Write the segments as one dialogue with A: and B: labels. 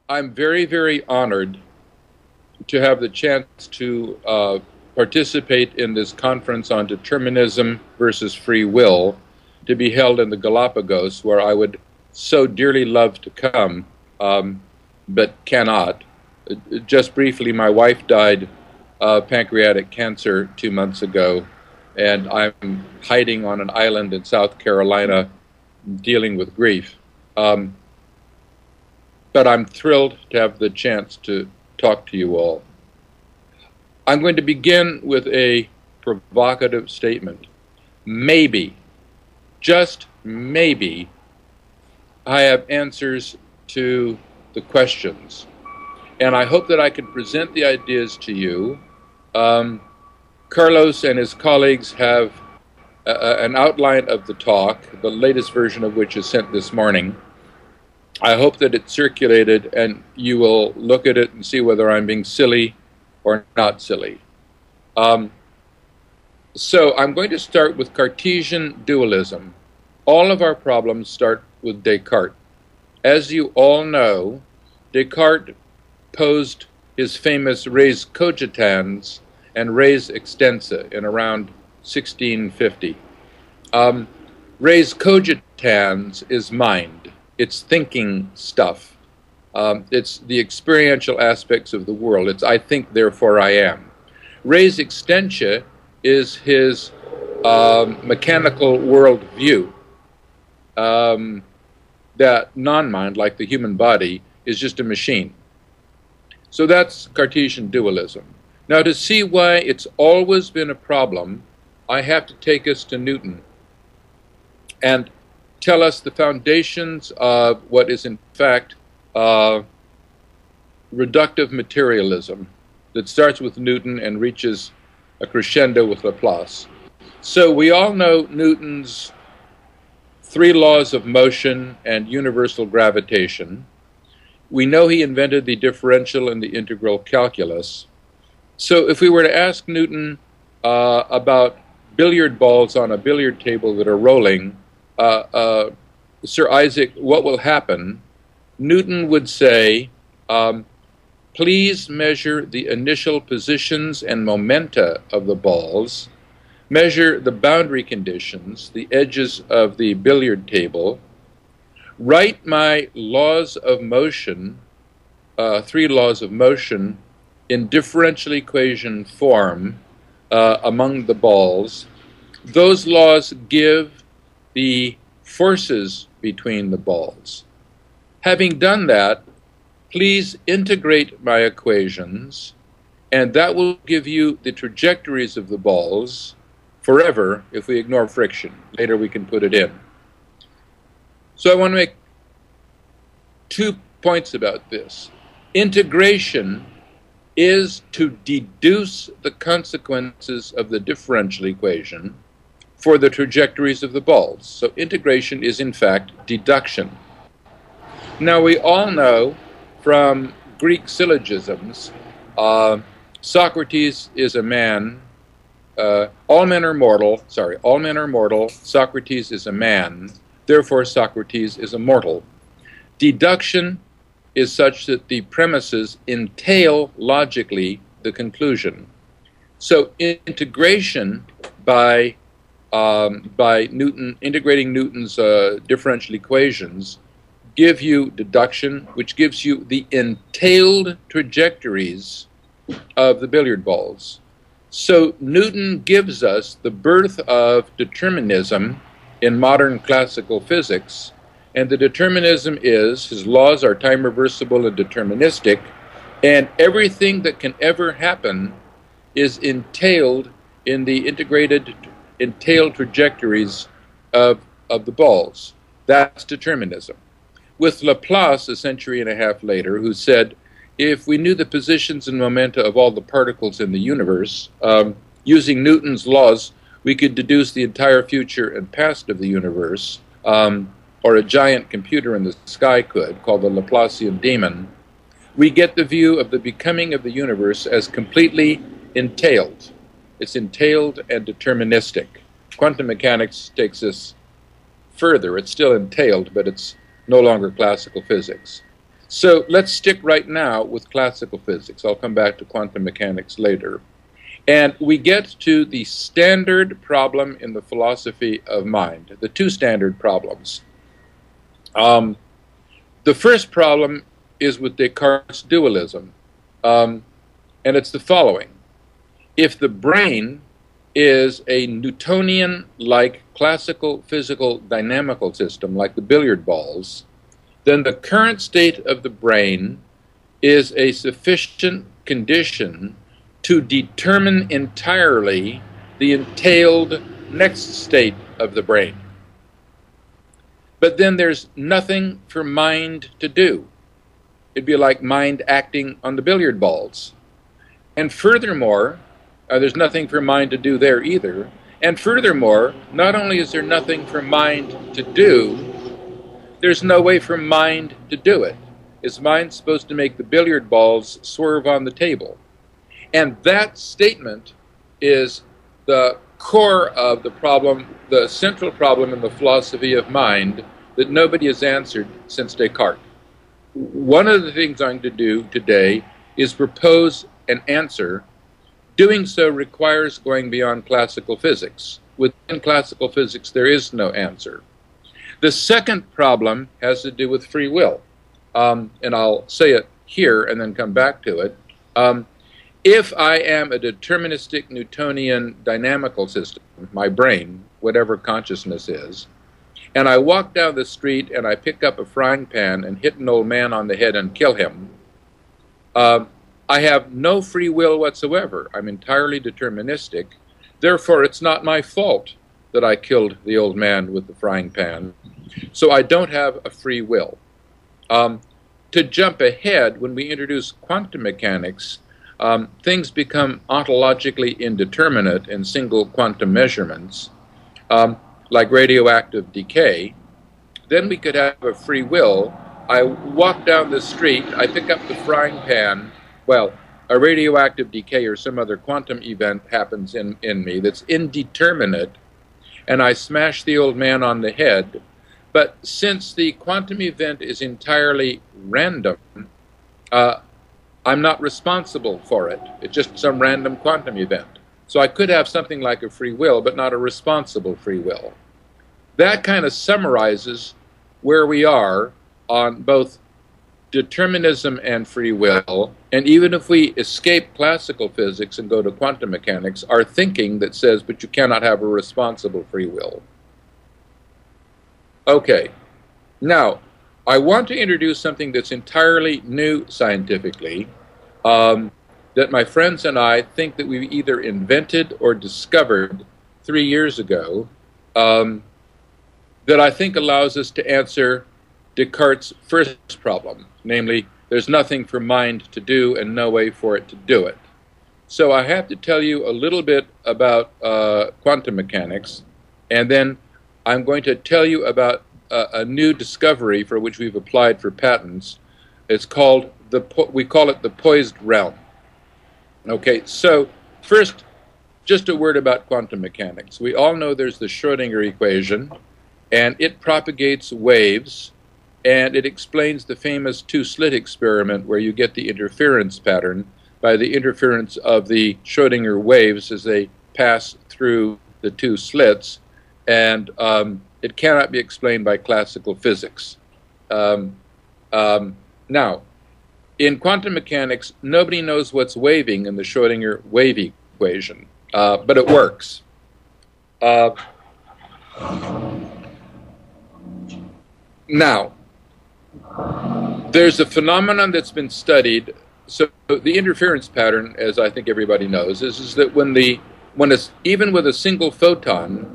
A: I'm very, very honored to have the chance to participate in this conference on determinism versus free will to be held in the Galapagos, where I would so dearly love to come, but cannot. Just briefly, my wife died of pancreatic cancer 2 months ago, and I'm hiding on an island in South Carolina dealing with grief. But I'm thrilled to have the chance to talk to you all. I'm going to begin with a provocative statement. Maybe, just maybe, I have answers to the questions. And I hope that I can present the ideas to you. Carlos and his colleagues have an outline of the talk, the latest version of which is sent this morning. I hope that it's circulated and you will look at it and see whether I'm being silly or not silly. So I'm going to start with Cartesian dualism. All of our problems start with Descartes. As you all know, Descartes posed his famous res cogitans and res extensa in around 1650. Res cogitans is mind. It's thinking stuff. It's the experiential aspects of the world. It's I think, therefore I am. Res extensa is his mechanical world view. That non-mind, like the human body, is just a machine. So that's Cartesian dualism. Now, to see why it's always been a problem, I have to take us to Newton and tell us the foundations of what is in fact reductive materialism that starts with Newton and reaches a crescendo with Laplace. So we all know Newton's three laws of motion and universal gravitation. We know he invented the differential and the integral calculus. So if we were to ask Newton about billiard balls on a billiard table that are rolling, Sir Isaac, what will happen? Newton would say, please measure the initial positions and momenta of the balls, measure the boundary conditions, the edges of the billiard table, write my laws of motion, three laws of motion, in differential equation form among the balls. Those laws give the forces between the balls. Having done that, please integrate my equations, and that will give you the trajectories of the balls forever if we ignore friction. Later we can put it in. So I want to make 2 points about this. Integration is to deduce the consequences of the differential equation for the trajectories of the balls. So integration is in fact deduction. Now we all know from Greek syllogisms, Socrates is a man, all men are mortal, Socrates is a man, therefore Socrates is immortal. Deduction is such that the premises entail logically the conclusion. So integration by Newton, integrating Newton's differential equations, give you deduction, which gives you the entailed trajectories of the billiard balls. So Newton gives us the birth of determinism in modern classical physics, and the determinism is his laws are time reversible and deterministic, and everything that can ever happen is entailed in the entailed trajectories of the balls. That's determinism. With Laplace, a century and a half later, who said, if we knew the positions and momenta of all the particles in the universe, using Newton's laws, we could deduce the entire future and past of the universe, or a giant computer in the sky could, called the Laplacian demon. We get the view of the becoming of the universe as completely entailed. It's entailed and deterministic. Quantum mechanics takes this further. It's still entailed, but it's no longer classical physics. So let's stick right now with classical physics. I'll come back to quantum mechanics later. And we get to the standard problem in the philosophy of mind, the two standard problems. The first problem is with Descartes' dualism, and it's the following. If the brain is a Newtonian-like classical physical dynamical system, like the billiard balls, then the current state of the brain is a sufficient condition to determine entirely the entailed next state of the brain. But then there's nothing for mind to do. It'd be like mind acting on the billiard balls. And furthermore, there's nothing for mind to do there either. And furthermore, not only is there nothing for mind to do, there's no way for mind to do it. Is mind supposed to make the billiard balls swerve on the table? And that statement is the core of the problem, the central problem in the philosophy of mind that nobody has answered since Descartes. One of the things I'm going to do today is propose an answer. Doing so requires going beyond classical physics. Within classical physics, there is no answer. The second problem has to do with free will, and I'll say it here and then come back to it. If I am a deterministic Newtonian dynamical system, my brain, whatever consciousness is, and I walk down the street and I pick up a frying pan and hit an old man on the head and kill him, I have no free will whatsoever. I'm entirely deterministic. Therefore, it's not my fault that I killed the old man with the frying pan. So I don't have a free will. To jump ahead, when we introduce quantum mechanics, things become ontologically indeterminate in single quantum measurements, like radioactive decay. Then we could have a free will. I walk down the street, I pick up the frying pan. Well, a radioactive decay or some other quantum event happens in me that's indeterminate, and I smash the old man on the head. But since the quantum event is entirely random, I'm not responsible for it. It's just some random quantum event. So I could have something like a free will, but not a responsible free will. That kind of summarizes where we are on both determinism and free will. And even if we escape classical physics and go to quantum mechanics, our thinking that says, but you cannot have a responsible free will. Okay, now, I want to introduce something that's entirely new scientifically, that my friends and I think that we either invented or discovered 3 years ago, that I think allows us to answer Descartes' first problem, namely, there's nothing for mind to do and no way for it to do it. So I have to tell you a little bit about quantum mechanics, and then I'm going to tell you about a new discovery for which we've applied for patents. It's called we call it the poised realm. Okay, so first, just a word about quantum mechanics. We all know there's the Schrödinger equation, and it propagates waves, and it explains the famous two-slit experiment where you get the interference pattern by the interference of the Schrödinger waves as they pass through the two slits, and it cannot be explained by classical physics. Now, in quantum mechanics, nobody knows what's waving in the Schrödinger wave equation, but it works. Now, there's a phenomenon that's been studied. So the interference pattern, as I think everybody knows, is that when it's even with a single photon,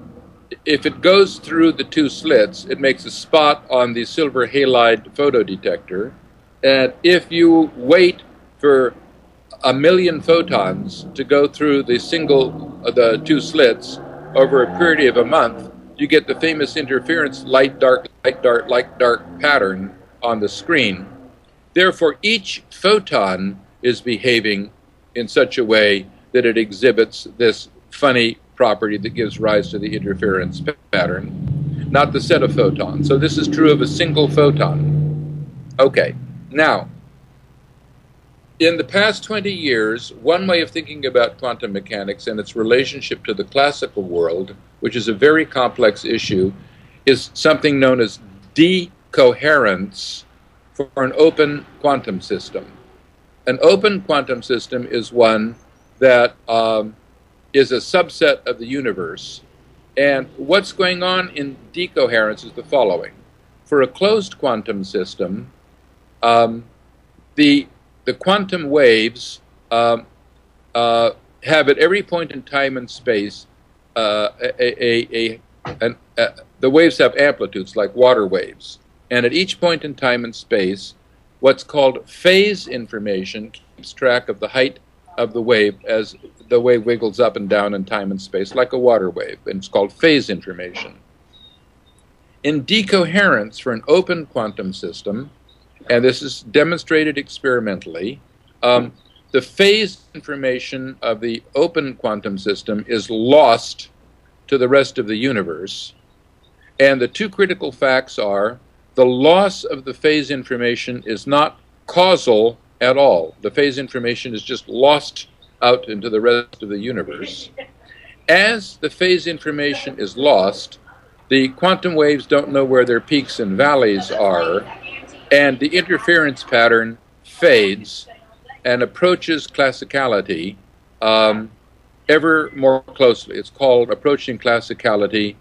A: if it goes through the two slits, it makes a spot on the silver halide photodetector. And if you wait for 1,000,000 photons to go through the two slits over a period of a month, you get the famous interference light, dark, light, dark pattern on the screen. Therefore, each photon is behaving in such a way that it exhibits this funny property that gives rise to the interference pattern, not the set of photons. So this is true of a single photon. Okay, Now, in the past 20 years, one way of thinking about quantum mechanics and its relationship to the classical world, which is a very complex issue, is something known as decoherence for an open quantum system. An open quantum system is one that is a subset of the universe. And what's going on in decoherence is the following. For a closed quantum system, the quantum waves have at every point in time and space, the waves have amplitudes like water waves. And at each point in time and space, what's called phase information keeps track of the height of the wave as the wave wiggles up and down in time and space like a water wave, and it's called phase information. In decoherence for an open quantum system, and this is demonstrated experimentally, the phase information of the open quantum system is lost to the rest of the universe. And the two critical facts are the loss of the phase information is not causal at all. The phase information is just lost out into the rest of the universe. As the phase information is lost, the quantum waves don't know where their peaks and valleys are, and the interference pattern fades and approaches classicality ever more closely. It's called approaching classicality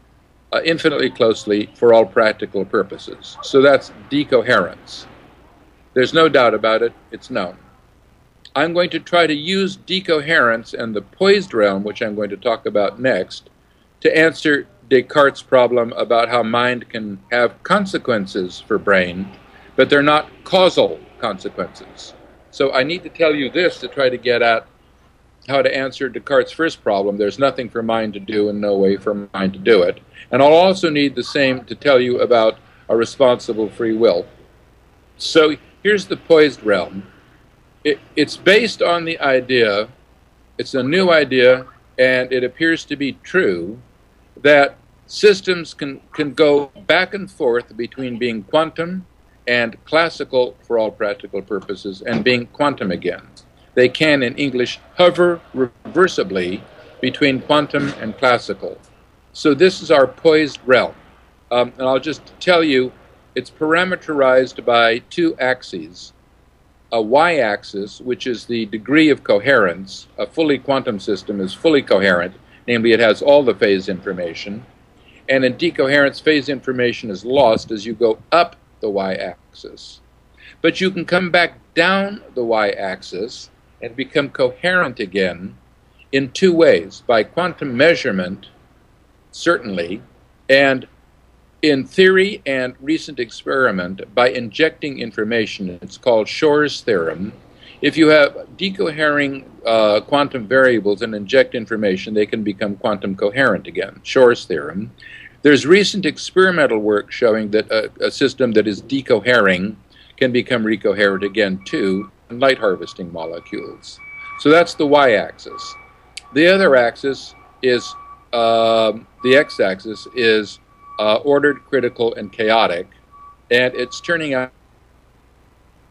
A: infinitely closely for all practical purposes. So that's decoherence. There's no doubt about it. It's known. I'm going to try to use decoherence and the poised realm, which I'm going to talk about next, to answer Descartes' problem about how mind can have consequences for brain, but they're not causal consequences. So I need to tell you this to try to get at how to answer Descartes' first problem. There's nothing for mind to do and no way for mind to do it. And I'll also need the same to tell you about a responsible free will. So here's the poised realm. It's based on the idea, it's a new idea, and it appears to be true, that systems can go back and forth between being quantum and classical for all practical purposes and being quantum again. They can, in English, hover reversibly between quantum and classical. So this is our poised realm. And I'll just tell you, it's parameterized by two axes. A y-axis, which is the degree of coherence. A fully quantum system is fully coherent, namely it has all the phase information. And in decoherence, phase information is lost as you go up the y-axis. But you can come back down the y-axis and become coherent again in two ways. By quantum measurement, certainly, and in theory and recent experiment, by injecting information. It's called Shor's theorem. If you have decohering quantum variables and inject information, they can become quantum coherent again. Shor's theorem. There's recent experimental work showing that a system that is decohering can become recoherent again too in light harvesting molecules. So that's the y-axis. The other axis is, the x-axis is ordered, critical, and chaotic, and it's turning out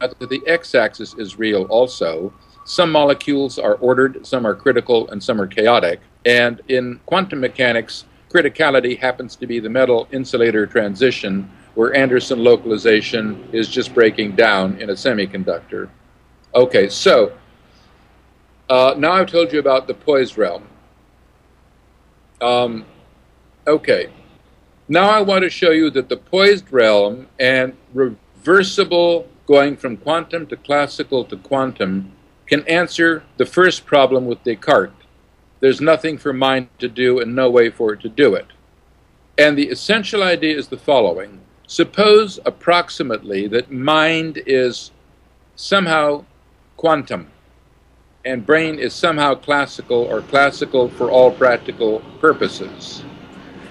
A: that the x-axis is real also. Some molecules are ordered, some are critical, and some are chaotic. And in quantum mechanics, criticality happens to be the metal insulator transition, where Anderson localization is just breaking down in a semiconductor. Okay, so now I've told you about the poised realm. Okay, now I want to show you that the poised realm and reversible going from quantum to classical to quantum can answer the first problem with Descartes. There's nothing for mind to do and no way for it to do it. And the essential idea is the following. Suppose approximately that mind is somehow quantum and brain is somehow classical or classical for all practical purposes.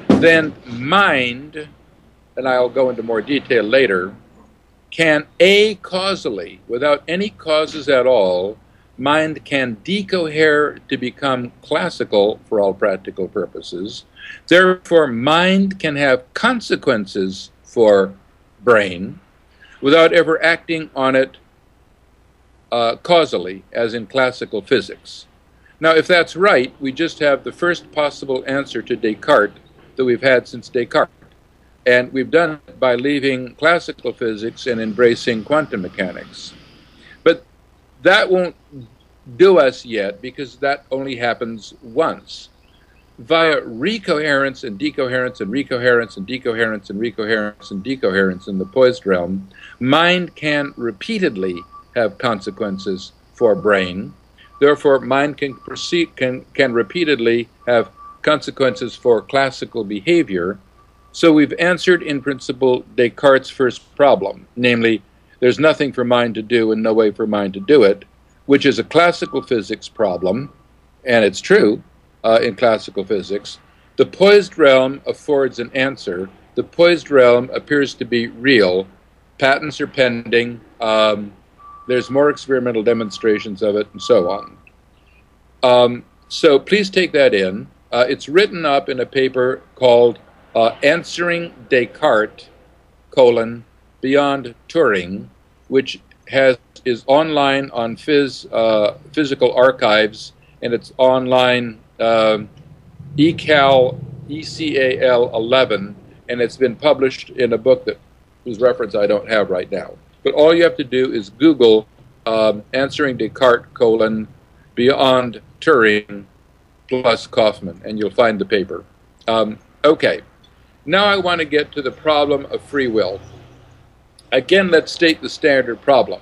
A: Then mind, and I'll go into more detail later, can causally, without any causes at all, mind can decohere to become classical for all practical purposes. Therefore, mind can have consequences for brain. without ever acting on it causally, as in classical physics. Now, if that's right, we just have the first possible answer to Descartes that we've had since Descartes. And we've done it by leaving classical physics and embracing quantum mechanics. But that won't do us yet, because that only happens once. Via recoherence and decoherence and recoherence and decoherence and recoherence and decoherence in the poised realm, mind can repeatedly have consequences for brain. Therefore, mind can repeatedly have consequences for classical behavior. So we've answered, in principle, Descartes' first problem, namely, there's nothing for mind to do and no way for mind to do it, which is a classical physics problem, and it's true in classical physics. The poised realm affords an answer. The poised realm appears to be real. Patents are pending. There's more experimental demonstrations of it, and so on. So please take that in. It's written up in a paper called Answering Descartes, Beyond Turing, which is online on Physical Archives, and it's online ECAL 11, and it's been published in a book whose reference I don't have right now. But all you have to do is Google Answering Descartes, Beyond Turing plus Kauffman, and you'll find the paper. Okay, now I want to get to the problem of free will. Again, let's state the standard problem.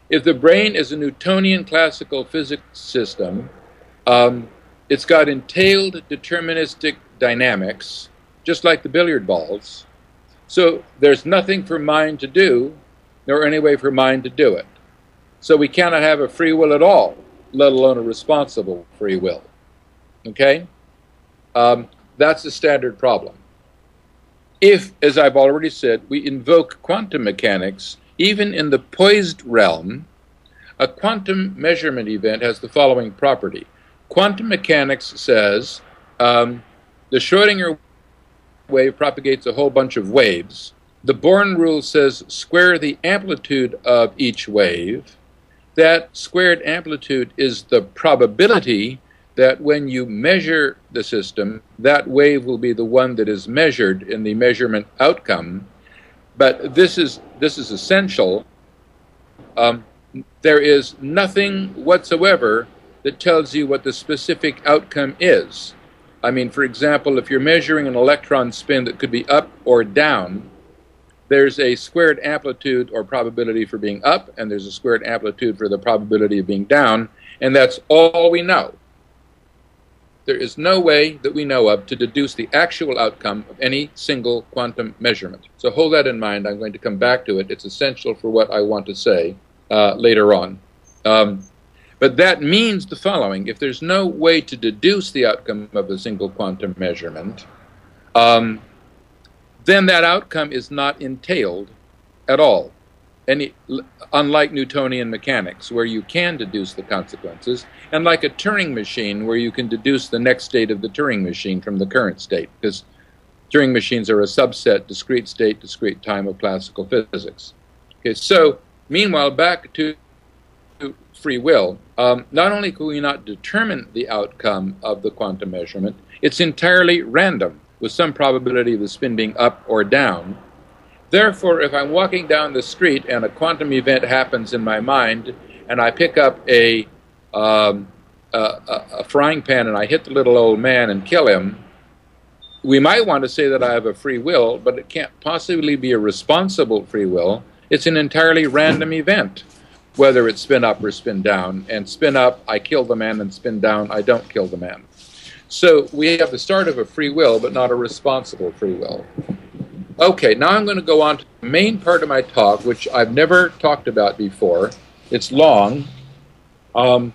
A: If the brain is a Newtonian classical physics system, it's got entailed deterministic dynamics, just like the billiard balls. So there's nothing for mind to do, nor any way for mind to do it. So we cannot have a free will at all, let alone a responsible free will. Okay? That's the standard problem. If, as I've already said, we invoke quantum mechanics, even in the poised realm, a quantum measurement event has the following property. Quantum mechanics says the Schrödinger wave propagates a whole bunch of waves. The Born rule says square the amplitude of each wave. That squared amplitude is the probability that when you measure the system, that wave will be the one that is measured in the measurement outcome. But this is essential. There is nothing whatsoever that tells you what the specific outcome is. I mean, for example, if you're measuring an electron spin that could be up or down, there's a squared amplitude or probability for being up, and there's a squared amplitude for the probability of being down, and that's all we know. There is no way that we know of to deduce the actual outcome of any single quantum measurement. So hold that in mind. I'm going to come back to it. It's essential for what I want to say later on. But that means the following. If there's no way to deduce the outcome of a single quantum measurement, then that outcome is not entailed at all. Unlike Newtonian mechanics, where you can deduce the consequences, and like a Turing machine, where you can deduce the next state of the Turing machine from the current state, because Turing machines are a subset, discrete state, discrete time of classical physics. Okay, so meanwhile, back to free will. Not only can we not determine the outcome of the quantum measurement, it's entirely random, with some probability of the spin being up or down. Therefore, if I'm walking down the street and a quantum event happens in my mind, and I pick up a frying pan and I hit the little old man and kill him, we might want to say that I have a free will, but it can't possibly be a responsible free will. It's an entirely random event, whether it's spin up or spin down. And spin up, I kill the man, and spin down, I don't kill the man. So we have the start of a free will, but not a responsible free will. Okay, now I'm going to go on to the main part of my talk, which I've never talked about before. It's long, and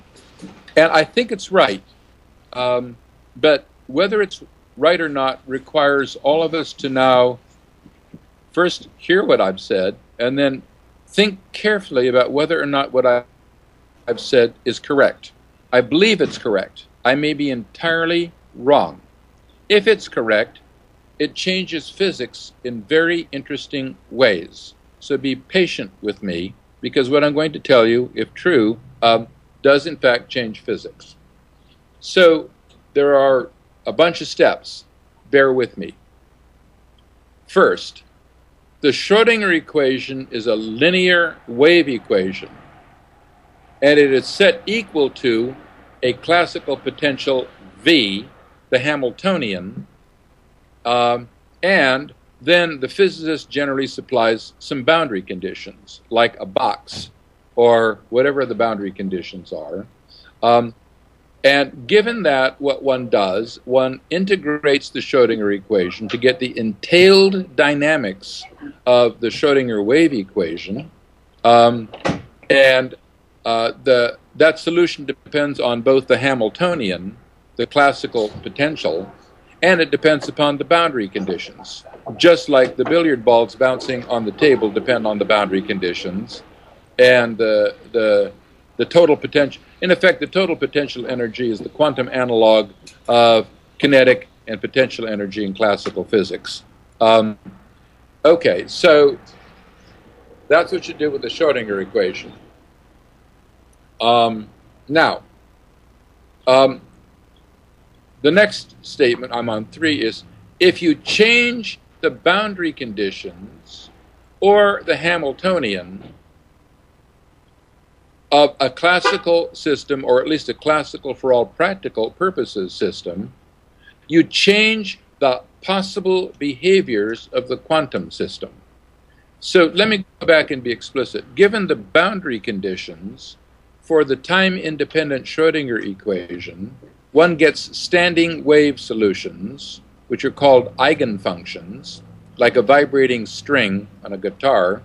A: I think it's right. But whether it's right or not requires all of us to now first hear what I've said, and then think carefully about whether or not what I've said is correct. I believe it's correct. I may be entirely wrong. If it's correct, it changes physics in very interesting ways. So be patient with me, because what I'm going to tell you, if true, does in fact change physics. So there are a bunch of steps. Bear with me. First, the Schrödinger equation is a linear wave equation, and it is set equal to a classical potential V, the Hamiltonian, and then the physicist generally supplies some boundary conditions, like a box, or whatever the boundary conditions are. And given that, what one does, one integrates the Schrödinger equation to get the entailed dynamics of the Schrödinger wave equation, and that solution depends on both the Hamiltonian, the classical potential, and it depends upon the boundary conditions. Just like the billiard balls bouncing on the table depend on the boundary conditions, and the total potential, in effect, the total potential energy is the quantum analog of kinetic and potential energy in classical physics. Okay, so that's what you do with the Schrödinger equation. Now, the next statement, I'm on 3, is if you change the boundary conditions or the Hamiltonian of a classical system, or at least a classical for all practical purposes system, you change the possible behaviors of the quantum system. So let me go back and be explicit. Given the boundary conditions for the time-independent Schrödinger equation, one gets standing wave solutions, which are called eigenfunctions, like a vibrating string on a guitar,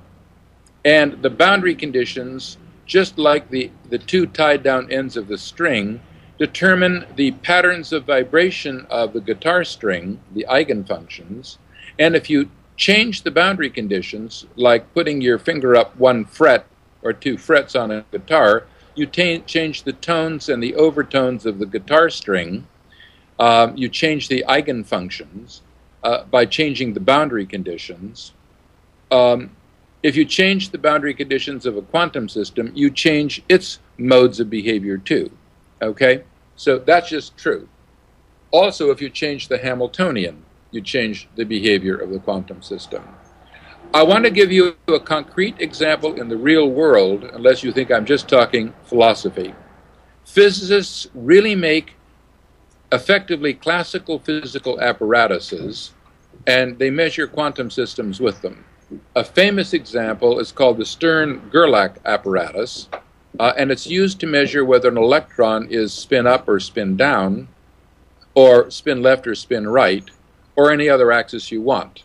A: and the boundary conditions, just like the two tied down ends of the string, determine the patterns of vibration of the guitar string, the eigenfunctions, and if you change the boundary conditions, like putting your finger up 1 fret or 2 frets on a guitar, you change the tones and the overtones of the guitar string. You change the eigenfunctions by changing the boundary conditions. If you change the boundary conditions of a quantum system, you change its modes of behavior too. Okay? So that's just true. Also, if you change the Hamiltonian, you change the behavior of the quantum system. I want to give you a concrete example in the real world, unless you think I'm just talking philosophy. Physicists really make effectively classical physical apparatuses, and they measure quantum systems with them. A famous example is called the Stern-Gerlach apparatus, and it's used to measure whether an electron is spin up or spin down, or spin left or spin right, or any other axis you want.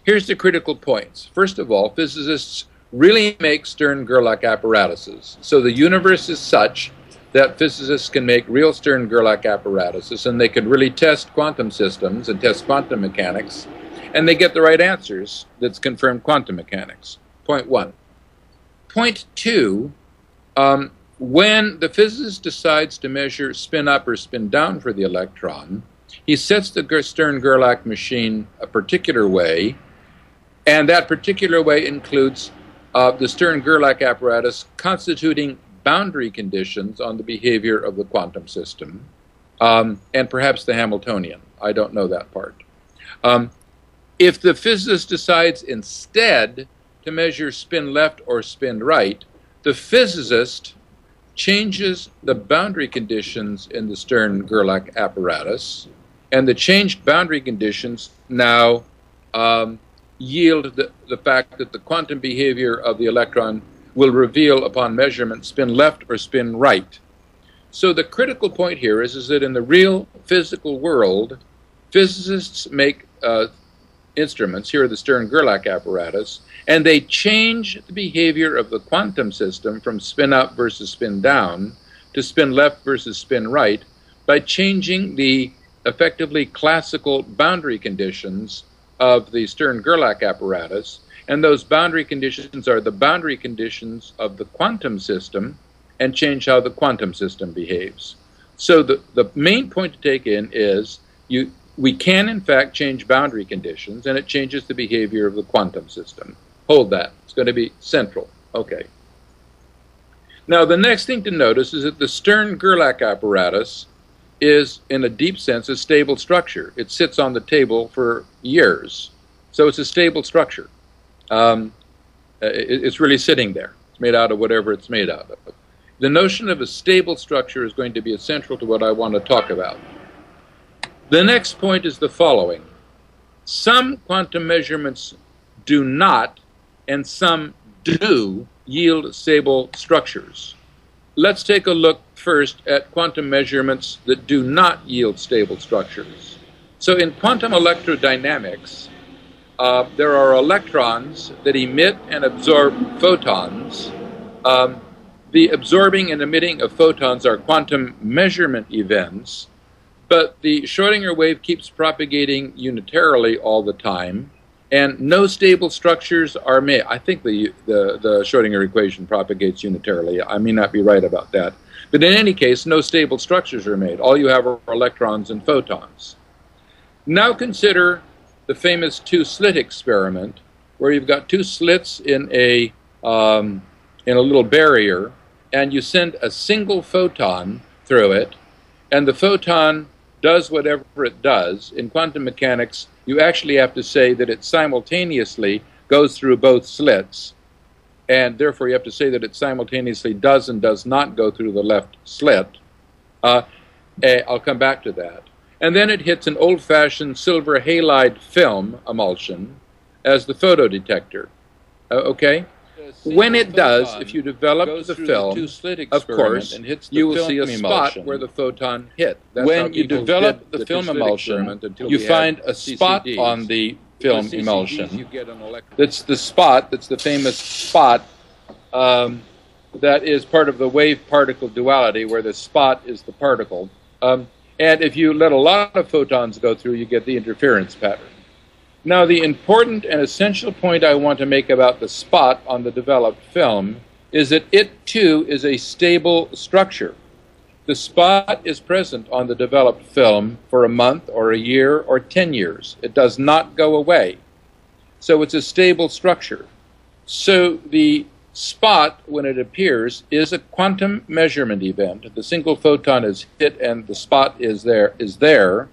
A: Here's the critical points. First of all, physicists really make Stern-Gerlach apparatuses. So the universe is such that physicists can make real Stern-Gerlach apparatuses, and they can really test quantum systems and test quantum mechanics, and they get the right answers that's confirmed quantum mechanics. Point 1. Point 2, when the physicist decides to measure spin up or spin down for the electron, he sets the Stern-Gerlach machine a particular way, and that particular way includes the Stern-Gerlach apparatus constituting boundary conditions on the behavior of the quantum system, and perhaps the Hamiltonian. I don't know that part. If the physicist decides instead to measure spin left or spin right, the physicist changes the boundary conditions in the Stern-Gerlach apparatus, and the changed boundary conditions now yield the fact that the quantum behavior of the electron will reveal upon measurement spin left or spin right. So the critical point here is that in the real physical world, physicists make instruments, here are the Stern-Gerlach apparatus, and they change the behavior of the quantum system from spin up versus spin down to spin left versus spin right by changing the effectively classical boundary conditions of the Stern-Gerlach apparatus, and those boundary conditions are the boundary conditions of the quantum system and change how the quantum system behaves. So the main point to take in is we can in fact change boundary conditions, and it changes the behavior of the quantum system. Hold that. It's going to be central. Okay. Now, the next thing to notice is that the Stern-Gerlach apparatus is, in a deep sense, a stable structure. It sits on the table for years. So it's a stable structure. It's really sitting there. It's made out of whatever it's made out of. The notion of a stable structure is going to be essential to what I want to talk about. The next point is the following. Some quantum measurements do not, and some do, yield stable structures. Let's take a look first at quantum measurements that do not yield stable structures. So in quantum electrodynamics, there are electrons that emit and absorb photons. The absorbing and emitting of photons are quantum measurement events, but the Schrödinger wave keeps propagating unitarily all the time, and no stable structures are made. I think the Schrödinger equation propagates unitarily. I may not be right about that. But in any case, no stable structures are made. All you have are electrons and photons. Now consider the famous two-slit experiment, where you've got two slits in a little barrier, and you send a single photon through it, and the photon does whatever it does. In quantum mechanics, you actually have to say that it simultaneously goes through both slits, and therefore you have to say that it simultaneously does and does not go through the left slit. I'll come back to that. And then it hits an old-fashioned silver halide film emulsion as the photodetector. Okay? When it does, if you develop the film, of course, you will see a spot where the photon hit. When you develop the film emulsion, you find a spot on the film emulsion. That's the spot, that's the famous spot that is part of the wave-particle duality, where the spot is the particle. And if you let a lot of photons go through, you get the interference pattern. Now, the important and essential point I want to make about the spot on the developed film is that it, too, is a stable structure. The spot is present on the developed film for a month or a year or 10 years. It does not go away. So it's a stable structure. So the spot, when it appears, is a quantum measurement event. The single photon is hit and the spot is there.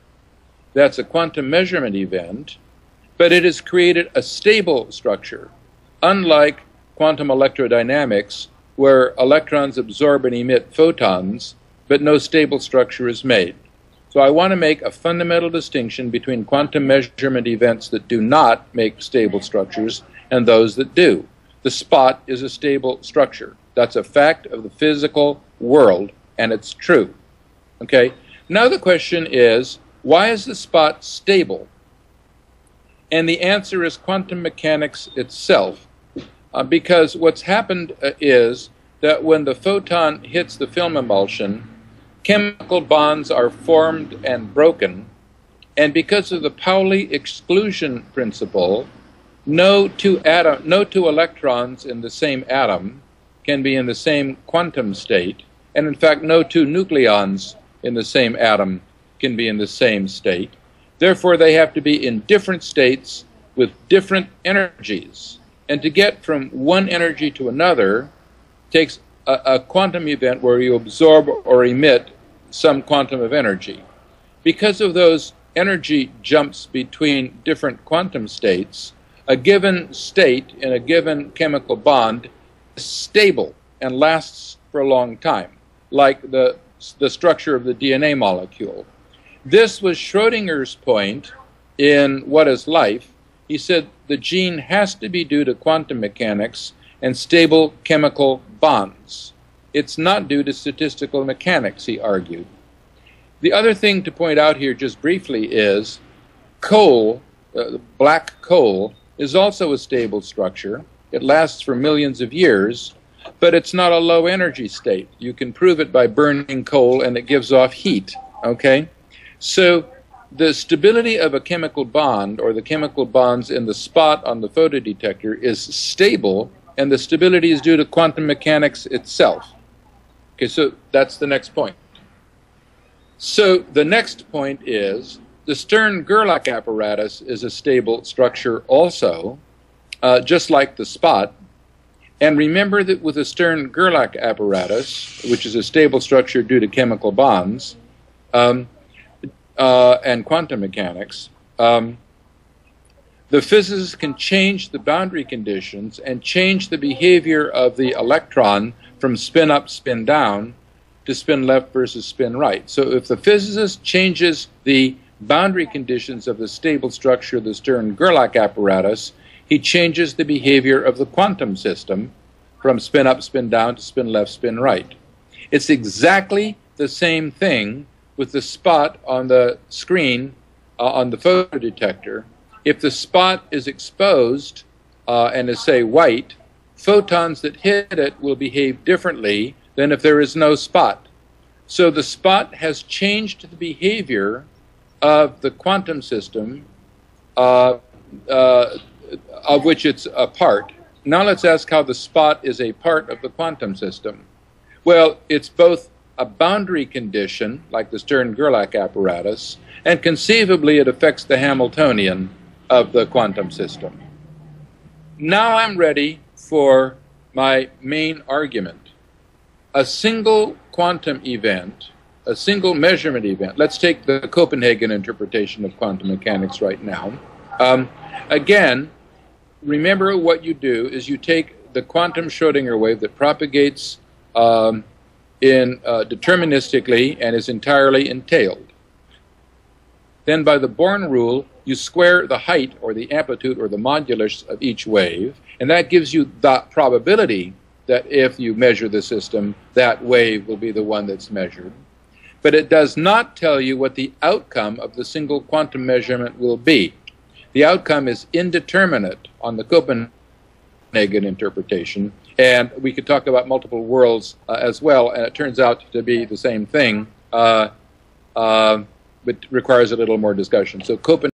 A: That's a quantum measurement event. But it has created a stable structure, unlike quantum electrodynamics, where electrons absorb and emit photons, but no stable structure is made. So I want to make a fundamental distinction between quantum measurement events that do not make stable structures and those that do. The spot is a stable structure. That's a fact of the physical world, and it's true. Okay? Now the question is, why is the spot stable? And the answer is quantum mechanics itself, because what's happened is that when the photon hits the film emulsion, chemical bonds are formed and broken, and because of the Pauli exclusion principle, no two electrons in the same atom can be in the same quantum state, and in fact no two nucleons in the same atom can be in the same state. Therefore, they have to be in different states with different energies. And to get from one energy to another takes a quantum event where you absorb or emit some quantum of energy. Because of those energy jumps between different quantum states, a given state in a given chemical bond is stable and lasts for a long time, like the structure of the DNA molecule. This was Schrödinger's point in What is Life. He said the gene has to be due to quantum mechanics and stable chemical bonds. It's not due to statistical mechanics, he argued. The other thing to point out here just briefly is coal, black coal, is also a stable structure. It lasts for millions of years, but it's not a low energy state. You can prove it by burning coal and it gives off heat, okay? So the stability of a chemical bond, or the chemical bonds in the spot on the photodetector, is stable, and the stability is due to quantum mechanics itself. Okay, so that's the next point. So the next point is the Stern-Gerlach apparatus is a stable structure also, just like the spot. And remember that with the Stern-Gerlach apparatus, which is a stable structure due to chemical bonds and quantum mechanics, the physicists can change the boundary conditions and change the behavior of the electron from spin up, spin down to spin left versus spin right. So if the physicist changes the boundary conditions of the stable structure of the Stern-Gerlach apparatus, he changes the behavior of the quantum system from spin up, spin down to spin left, spin right. It's exactly the same thing with the spot on the screen on the photodetector. If the spot is exposed and is, say, white, photons that hit it will behave differently than if there is no spot. So the spot has changed the behavior of the quantum system of which it's a part. Now let's ask how the spot is a part of the quantum system. Well, it's both a boundary condition, like the Stern-Gerlach apparatus, and conceivably it affects the Hamiltonian of the quantum system. Now I'm ready for my main argument. A single quantum event, a single measurement event, let's take the Copenhagen interpretation of quantum mechanics right now. Again, remember what you do is you take the quantum Schrodinger wave that propagates deterministically and is entirely entailed. Then by the Born rule, you square the height or the amplitude or the modulus of each wave, and that gives you the probability that if you measure the system, that wave will be the one that's measured. But it does not tell you what the outcome of the single quantum measurement will be. The outcome is indeterminate on the Copenhagen interpretation, and we could talk about multiple worlds as well, and it turns out to be the same thing, but requires a little more discussion. So Copenhagen